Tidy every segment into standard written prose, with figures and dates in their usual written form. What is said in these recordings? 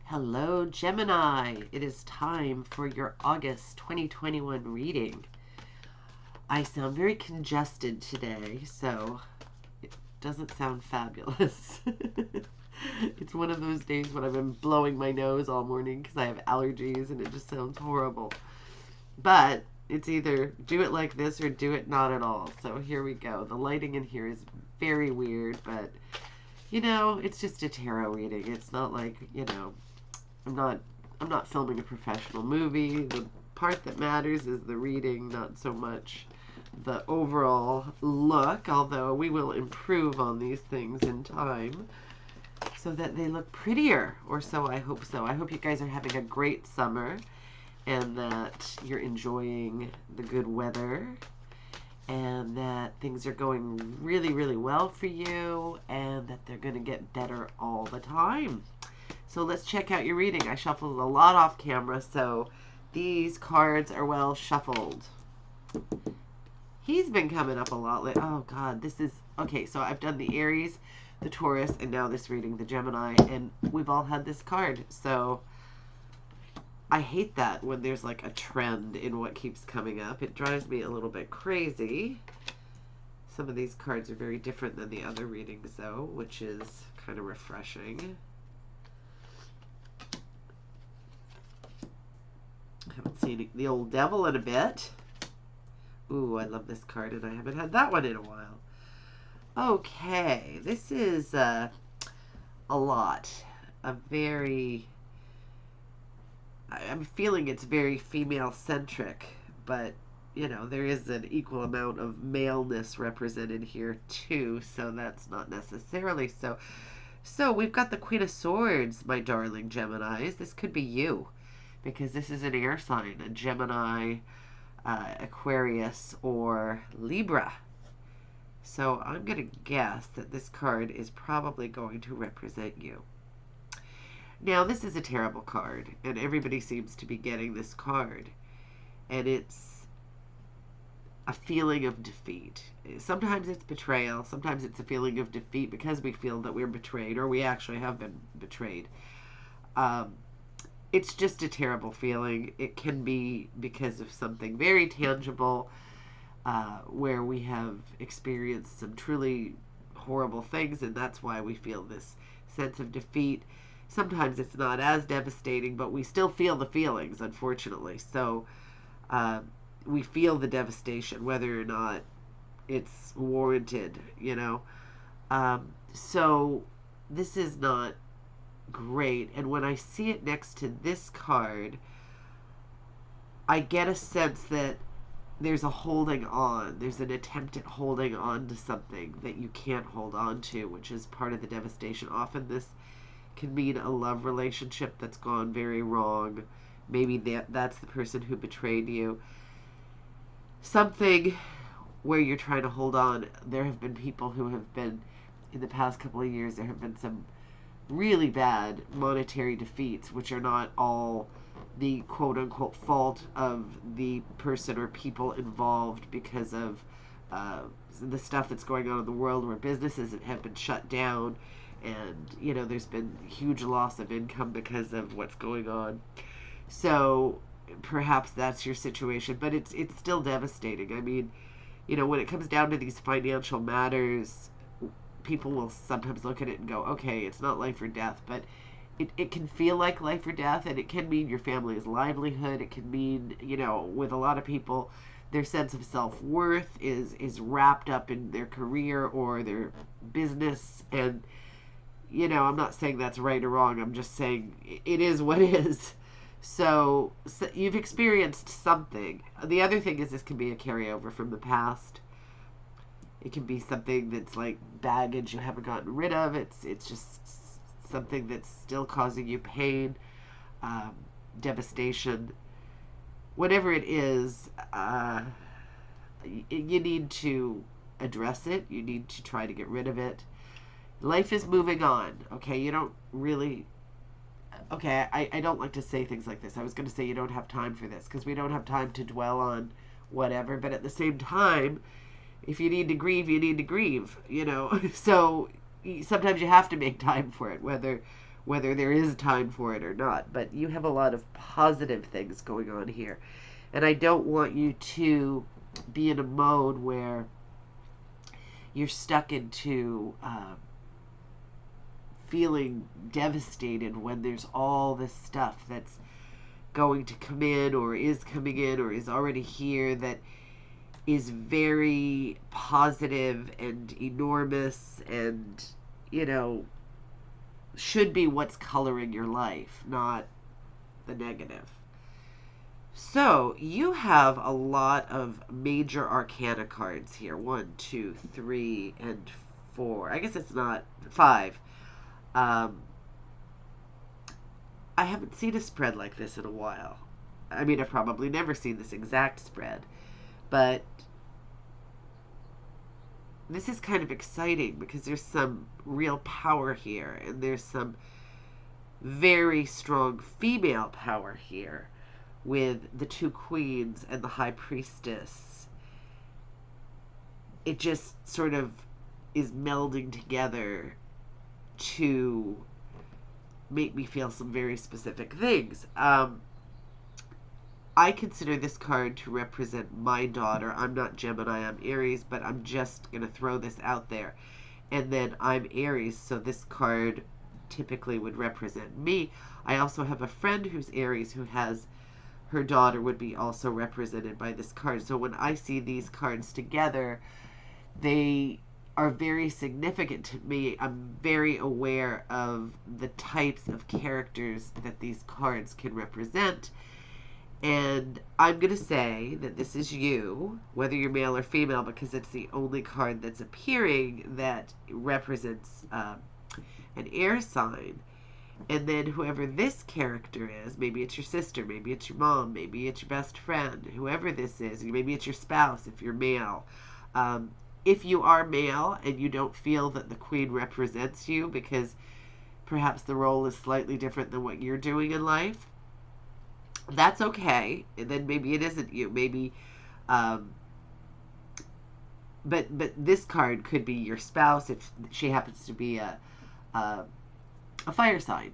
Hello, Gemini. It is time for your August 2021 reading. I sound very congested today, so it doesn't sound fabulous. It's one of those days when I've been blowing my nose all morning because I have allergies and it just sounds horrible. But it's either do it like this or do it not at all. So here we go. The lighting in here is very weird, but it's just a tarot reading. It's not like, I'm not filming a professional movie. The part that matters is the reading, not so much the overall look, although we will improve on these things in time so that they look prettier, or so I hope so. I hope you guys are having a great summer and that you're enjoying the good weather and that things are going really, really well for you and that they're going to get better all the time. So let's check out your reading. I shuffled a lot off camera, so these cards are well shuffled. He's been coming up a lot lately. Oh, God, this is... Okay, so I've done the Aries, the Taurus, and now this reading, the Gemini, and we've all had this card. So I hate that when there's like a trend in what keeps coming up. It drives me a little bit crazy. Some of these cards are very different than the other readings, though, which is kind of refreshing. Haven't seen the old devil in a bit. Ooh, I love this card, and I haven't had that one in a while. Okay, this is a lot. I'm feeling it's very female-centric, but, there is an equal amount of maleness represented here, too, so that's not necessarily so. So, we've got the Queen of Swords, my darling Geminis. This could be you, because this is an air sign, a Gemini, Aquarius, or Libra. So I'm going to guess that this card is probably going to represent you. Now, this is a terrible card, and everybody seems to be getting this card. And it's a feeling of defeat. Sometimes it's betrayal. Sometimes it's a feeling of defeat because we feel that we're betrayed, or we actually have been betrayed. It's just a terrible feeling. It can be because of something very tangible, where we have experienced some truly horrible things, and that's why we feel this sense of defeat. Sometimes it's not as devastating, but we still feel the feelings, unfortunately. So we feel the devastation, whether or not it's warranted, So this is not great. And when I see it next to this card, I get a sense that there's a holding on. There's an attempt at holding on to something that you can't hold on to, which is part of the devastation. Often this can mean a love relationship that's gone very wrong. Maybe that's the person who betrayed you. Something where you're trying to hold on. There have been people who have been, in the past couple of years, there have been some really bad monetary defeats, which are not all the quote-unquote fault of the person or people involved because of the stuff that's going on in the world, where businesses have been shut down and there's been huge loss of income because of what's going on. So perhaps that's your situation, but it's still devastating. I mean, when it comes down to these financial matters, people will sometimes look at it and go, okay, it's not life or death, but it can feel like life or death, and it can mean your family's livelihood. It can mean, with a lot of people, their sense of self-worth is wrapped up in their career or their business, and, I'm not saying that's right or wrong. I'm just saying it is what it is. So you've experienced something. The other thing is this can be a carryover from the past. It can be something that's like baggage you haven't gotten rid of. It's just something that's still causing you pain, devastation. Whatever it is, you need to address it. You need to try to get rid of it. Life is moving on, okay? You don't really... Okay, I don't like to say things like this. I was going to say you don't have time for this, because we don't have time to dwell on whatever, but at the same time, if you need to grieve, you need to grieve, So sometimes you have to make time for it, whether whether there is time for it or not. But you have a lot of positive things going on here. And I don't want you to be in a mode where you're stuck into feeling devastated when there's all this stuff that's going to come in or is coming in or is already here that is very positive and enormous and, should be what's coloring your life, not the negative. So you have a lot of major arcana cards here. 1, 2, 3, and 4. I guess it's not 5. I haven't seen a spread like this in a while. I mean, I've probably never seen this exact spread, but this is kind of exciting because there's some real power here, and there's some very strong female power here with the 2 queens and the high priestess. It just sort of is melding together to make me feel some very specific things. I consider this card to represent my daughter. I'm not Gemini, I'm Aries, but I'm just going to throw this out there. And then I'm Aries, so this card typically would represent me. I also have a friend who's Aries who has her daughter would be also represented by this card. So when I see these cards together, they are very significant to me. I'm very aware of the types of characters that these cards can represent. And I'm going to say that this is you, whether you're male or female, because it's the only card that's appearing that represents an air sign. And then whoever this character is, maybe it's your sister, maybe it's your mom, maybe it's your best friend, whoever this is, maybe it's your spouse if you're male. If you are male and you don't feel that the queen represents you because perhaps the role is slightly different than what you're doing in life, that's okay. And then maybe it isn't you. Maybe, but this card could be your spouse if she happens to be a fire sign.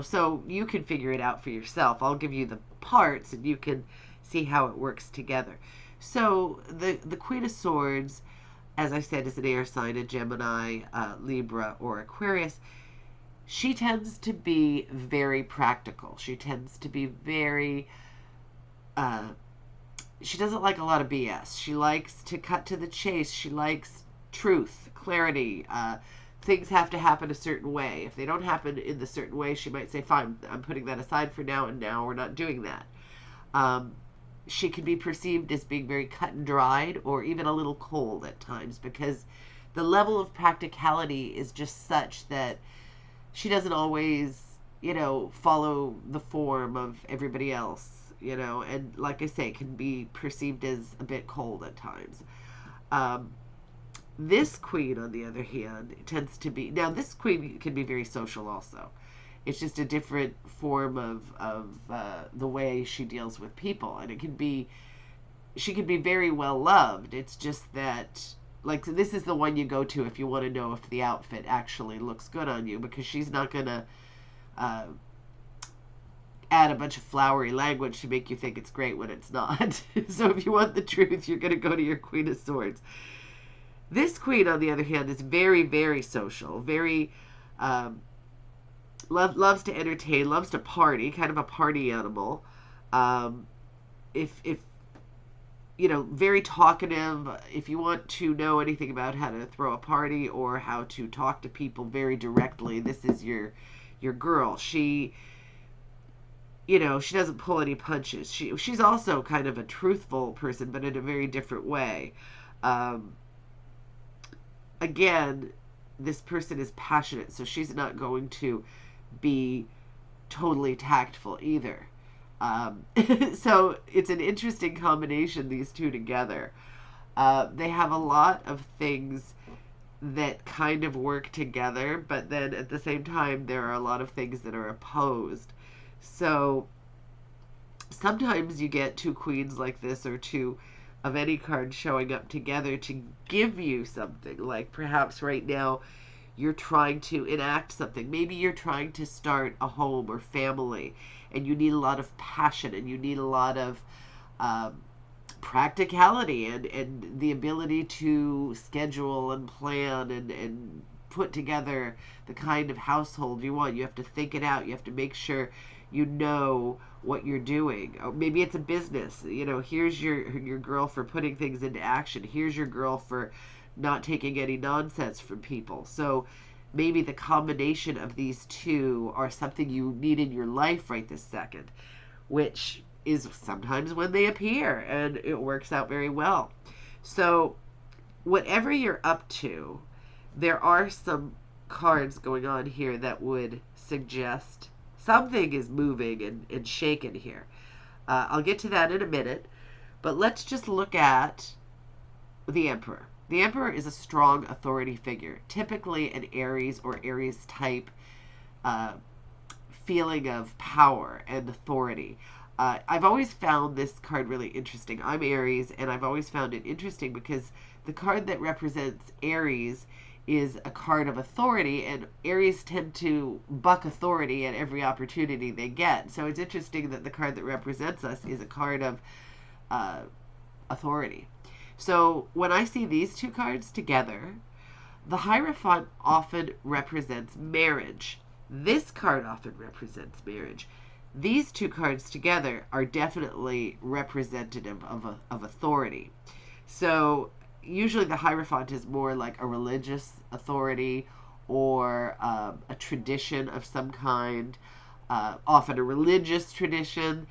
So you can figure it out for yourself. I'll give you the parts and you can see how it works together. So the Queen of Swords, as I said, is an air sign, a Gemini, Libra, or Aquarius. She tends to be very practical. She tends to be very, she doesn't like a lot of BS. She likes to cut to the chase. She likes truth, clarity. Things have to happen a certain way. If they don't happen in the certain way, she might say, fine, I'm putting that aside for now, and now we're not doing that. She can be perceived as being very cut and dried or even a little cold at times because the level of practicality is just such that she doesn't always, follow the form of everybody else, and like I say, can be perceived as a bit cold at times. This queen, on the other hand, tends to be, now this queen can be very social also. It's just a different form of the way she deals with people. And she can be very well loved. It's just that, like, this is the one you go to if you want to know if the outfit actually looks good on you, because she's not going to add a bunch of flowery language to make you think it's great when it's not. So if you want the truth, you're going to go to your Queen of Swords. This queen, on the other hand, is very, very social, very loves to entertain, loves to party, kind of a party animal. If very talkative. If you want to know anything about how to throw a party or how to talk to people very directly, this is your girl. She doesn't pull any punches. She's also kind of a truthful person, but in a very different way. Again, this person is passionate, so she's not going to be totally tactful either. So it's an interesting combination, these two together. They have a lot of things that kind of work together, but then at the same time, there are a lot of things that are opposed. So sometimes you get two queens like this, or two of any card showing up together to give you something. Like perhaps right now you're trying to enact something. Maybe you're trying to start a home or family, and you need a lot of passion, and you need a lot of practicality, and the ability to schedule and plan and put together the kind of household you want. You have to think it out. You have to make sure you know what you're doing. Or maybe it's a business. Here's your girl for putting things into action. Here's your girl for not taking any nonsense from people. So maybe the combination of these two are something you need in your life right this second, which is sometimes when they appear, and it works out very well. So whatever you're up to, there are some cards going on here that would suggest something is moving and shaken here. I'll get to that in a minute, but let's just look at the Emperor. The Emperor is a strong authority figure, typically an Aries or Aries type feeling of power and authority. I've always found this card really interesting. I'm Aries, and I've always found it interesting because the card that represents Aries is a card of authority, and Aries tend to buck authority at every opportunity they get. So it's interesting that the card that represents us is a card of authority. So when I see these two cards together, the Hierophant often represents marriage. This card often represents marriage. These two cards together are definitely representative of authority. So usually the Hierophant is more like a religious authority or a tradition of some kind, often a religious tradition,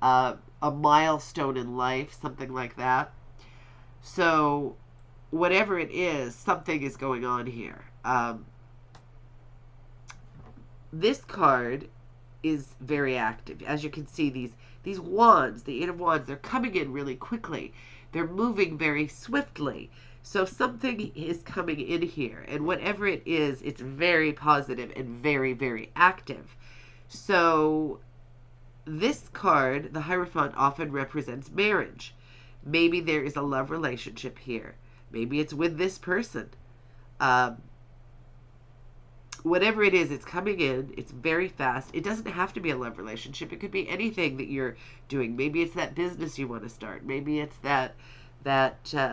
a milestone in life, something like that. So whatever it is, something is going on here. This card is very active. As you can see, these wands, the Eight of Wands, they're coming in really quickly. They're moving very swiftly. So something is coming in here, and whatever it is, it's very positive and very, very active. So this card, the Hierophant, often represents marriage. Maybe there is a love relationship here. Maybe it's with this person. Whatever it is, it's coming in. It's very fast. It doesn't have to be a love relationship. It could be anything that you're doing. Maybe it's that business you want to start. Maybe it's that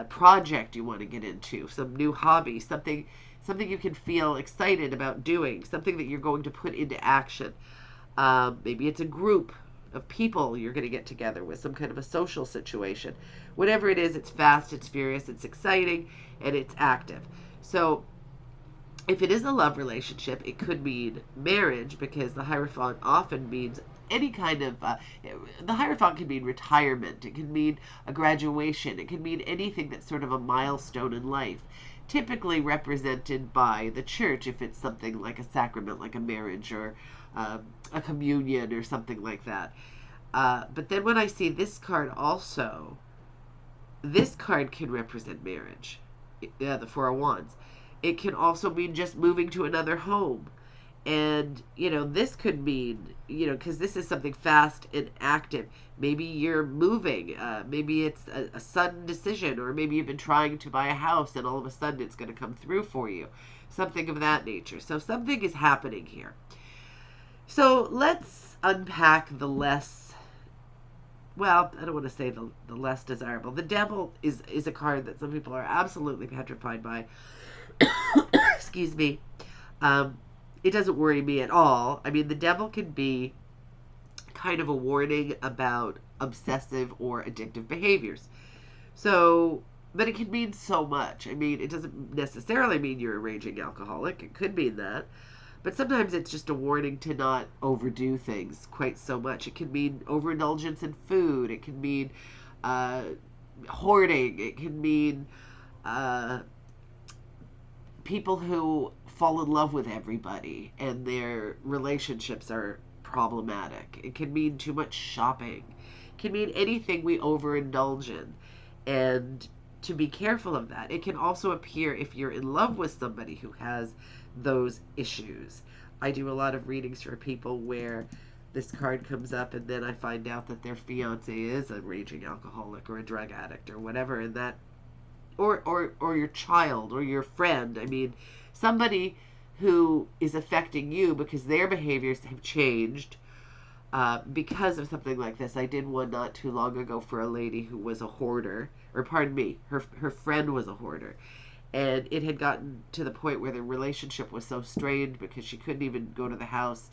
project you want to get into, some new hobby, something you can feel excited about doing, something that you're going to put into action. Maybe it's a group of people you're going to get together with, some kind of a social situation. Whatever it is, it's fast, it's furious, it's exciting, and it's active. So if it is a love relationship, it could mean marriage, because the Hierophant often means any kind of, the Hierophant can mean retirement, it can mean a graduation, it can mean anything that's sort of a milestone in life, typically represented by the church if it's something like a sacrament, like a marriage or a communion or something like that. But then when I see this card also, this card can represent marriage, the Four of Wands. It can also mean just moving to another home. And, this could mean, because this is something fast and active. Maybe you're moving. Maybe it's a sudden decision, or maybe you've been trying to buy a house and all of a sudden it's going to come through for you. Something of that nature. So something is happening here. So let's unpack the less, well, I don't want to say the less desirable. The Devil is a card that some people are absolutely petrified by. Excuse me. It doesn't worry me at all. I mean, the Devil can be kind of a warning about obsessive or addictive behaviors. So, but it can mean so much. I mean, it doesn't necessarily mean you're a raging alcoholic. It could mean that. But sometimes it's just a warning to not overdo things quite so much. It can mean overindulgence in food. It can mean hoarding. It can mean people who fall in love with everybody and their relationships are problematic. It can mean too much shopping. It can mean anything we overindulge in. And to be careful of that. It can also appear if you're in love with somebody who has those issues. I do a lot of readings for people where this card comes up and then I find out that their fiance is a raging alcoholic or a drug addict or whatever, and that or your child or your friend. I mean, somebody who is affecting you because their behaviors have changed because of something like this. I did one not too long ago for a lady who was a hoarder, or pardon me, her friend was a hoarder. And it had gotten to the point where the relationship was so strained because she couldn't even go to the house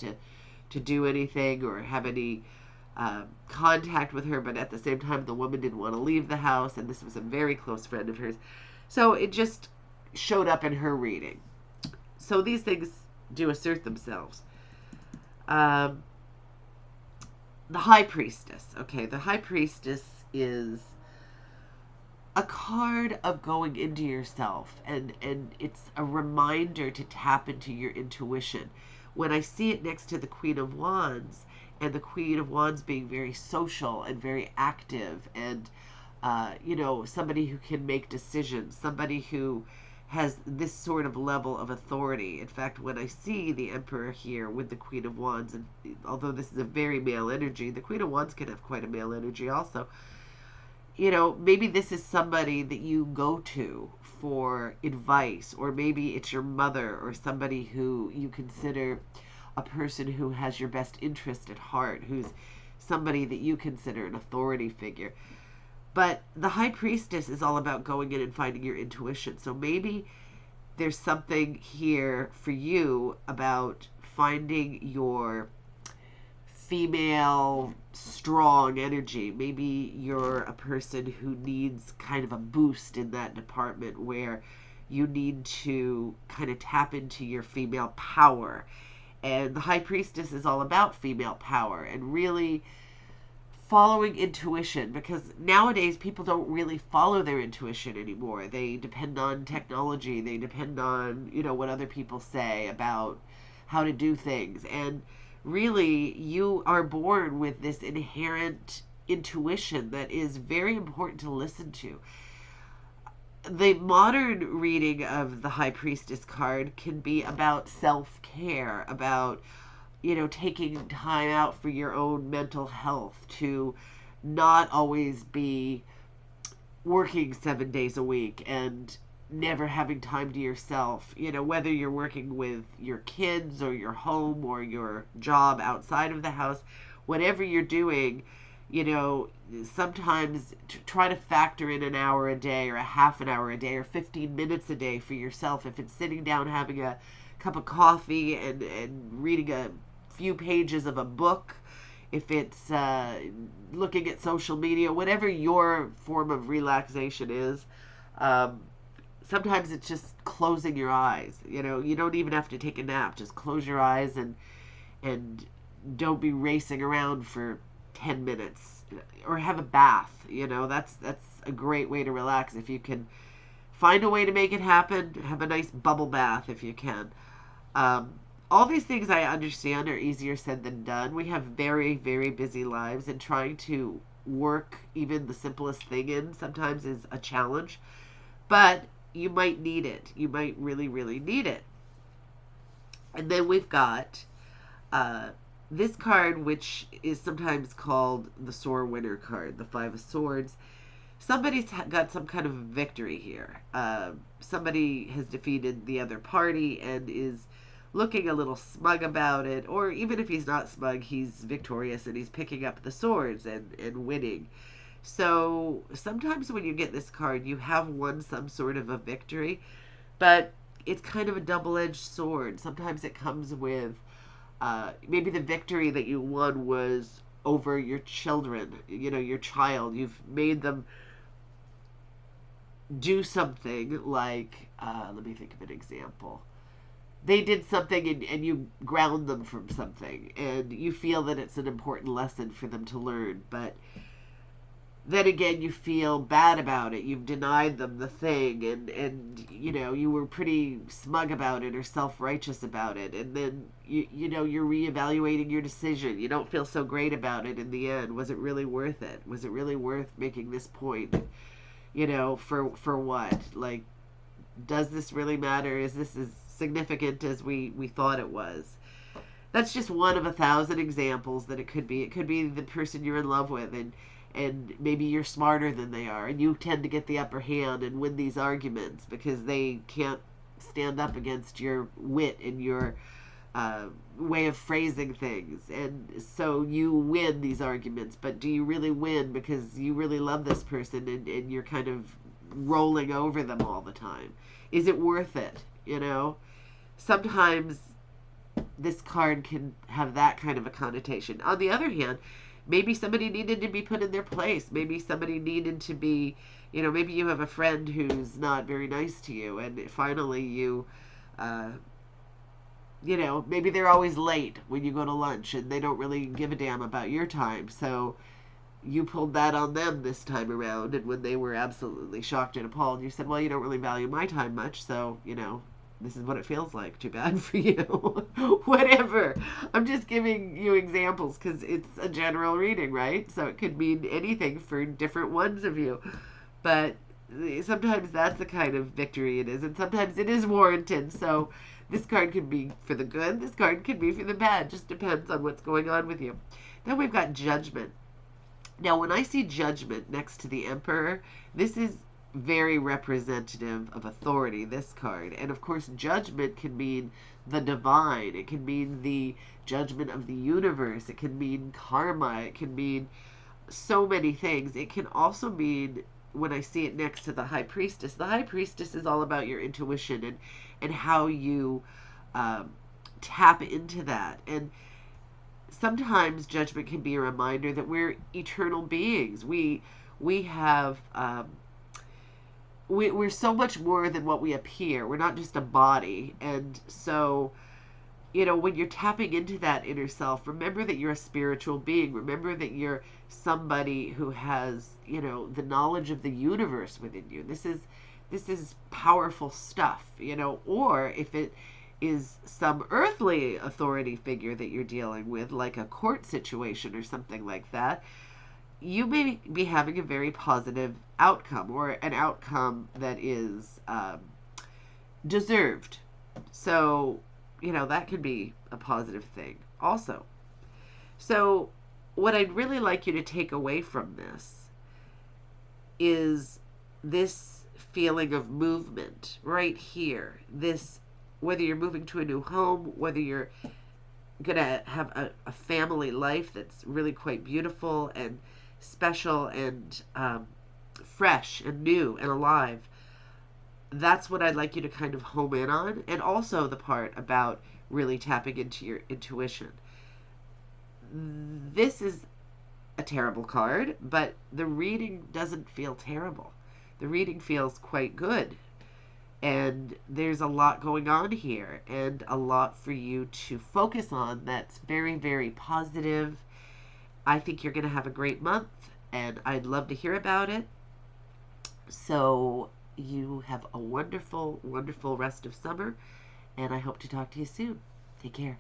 to do anything or have any contact with her. But at the same time, the woman didn't want to leave the house, and this was a very close friend of hers. So it just showed up in her reading. So these things do assert themselves. Um, the High Priestess. Okay, the High Priestess is a card of going into yourself, and it's a reminder to tap into your intuition. When I see it next to the Queen of Wands, and the Queen of Wands being very social and very active, and somebody who can make decisions, somebody who has this sort of level of authority. In fact, when I see the Emperor here with the Queen of Wands, and although this is a very male energy, the Queen of Wands can have quite a male energy also. Maybe this is somebody that you go to for advice, or maybe it's your mother or somebody who you consider a person who has your best interest at heart, who's somebody that you consider an authority figure. But the High Priestess is all about going in and finding your intuition. So maybe there's something here for you about finding your female strong energy. Maybe you're a person who needs kind of a boost in that department, where you need to kind of tap into your female power. And the High Priestess is all about female power and really following intuition, because nowadays people don't really follow their intuition anymore. They depend on technology. They depend on, what other people say about how to do things. And really, you are born with this inherent intuition that is very important to listen to. The modern reading of the High Priestess card can be about self-care, about, taking time out for your own mental health, to not always be working 7 days a week and never having time to yourself. Whether you're working with your kids or your home or your job outside of the house, whatever you're doing, sometimes try to factor in an hour a day or a half an hour a day or 15 minutes a day for yourself. If it's sitting down having a cup of coffee and reading a few pages of a book, if it's looking at social media, whatever your form of relaxation is, sometimes it's just closing your eyes. You don't even have to take a nap. Just close your eyes and don't be racing around for 10 minutes, or have a bath. That's a great way to relax. If you can find a way to make it happen, have a nice bubble bath if you can. All these things, I understand, are easier said than done. We have very, very busy lives, and trying to work even the simplest thing in sometimes is a challenge. But you might need it. You might really, really need it. And then we've got this card, which is sometimes called the Sore Winner card, the Five of Swords. Somebody's got some kind of victory here. Somebody has defeated the other party and is looking a little smug about it, or even if he's not smug, he's victorious and he's picking up the swords and winning. So sometimes when you get this card, you have won some sort of a victory, but it's kind of a double-edged sword. Sometimes it comes with maybe the victory that you won was over your children, your child. You've made them do something like, let me think of an example. They did something and you ground them from something, and you feel that it's an important lesson for them to learn, but then again you feel bad about it. You've denied them the thing, and you were pretty smug about it or self-righteous about it, and then you're reevaluating your decision. You don't feel so great about it in the end. Was it really worth it? Was it really worth making this point? For what? Like, does this really matter? Is this as significant as we thought it was? That's just one of 1,000 examples that it could be. It could be the person you're in love with, and maybe you're smarter than they are, and you tend to get the upper hand and win these arguments because they can't stand up against your wit and your way of phrasing things. And so you win these arguments, but do you really win because you really love this person and you're kind of rolling over them all the time? Is it worth it? You know, sometimes this card can have that kind of a connotation. On the other hand, maybe somebody needed to be put in their place. Maybe somebody needed to be, you know, maybe you have a friend who's not very nice to you, and finally you, uh, you know, maybe they're always late when you go to lunch and they don't really give a damn about your time. So you pulled that on them this time around, and when they were absolutely shocked and appalled, you said, well, you don't really value my time much, so, you know, this is what it feels like. Too bad for you. Whatever. I'm just giving you examples because it's a general reading, right? So it could mean anything for different ones of you. But sometimes that's the kind of victory it is, and sometimes it is warranted. So this card could be for the good, this card could be for the bad. Just depends on what's going on with you. Then we've got Judgment. Now, when I see Judgment next to the Emperor, this is very representative of authority, this card. And of course, Judgment can mean the divine. It can mean the judgment of the universe. It can mean karma. It can mean so many things. It can also mean, when I see it next to the High Priestess, the High Priestess is all about your intuition and how you tap into that. And sometimes Judgment can be a reminder that we're eternal beings. We have we're so much more than what we appear. We're not just a body. And so, you know, when you're tapping into that inner self, remember that you're a spiritual being. Remember that you're somebody who has, you know, the knowledge of the universe within you. This is powerful stuff, you know. Or if it is some earthly authority figure that you're dealing with, like a court situation or something like that, you may be having a very positive outcome, or an outcome that is deserved. So, you know, that could be a positive thing also. So, what I'd really like you to take away from this is this feeling of movement right here. This, whether you're moving to a new home, whether you're going to have a family life that's really quite beautiful and special and fresh and new and alive. That's what I'd like you to kind of home in on. And also the part about really tapping into your intuition. This is a terrible card, but the reading doesn't feel terrible. The reading feels quite good. And there's a lot going on here, and a lot for you to focus on that's very, very positive. I think you're going to have a great month, and I'd love to hear about it. So you have a wonderful, wonderful rest of summer, and I hope to talk to you soon. Take care.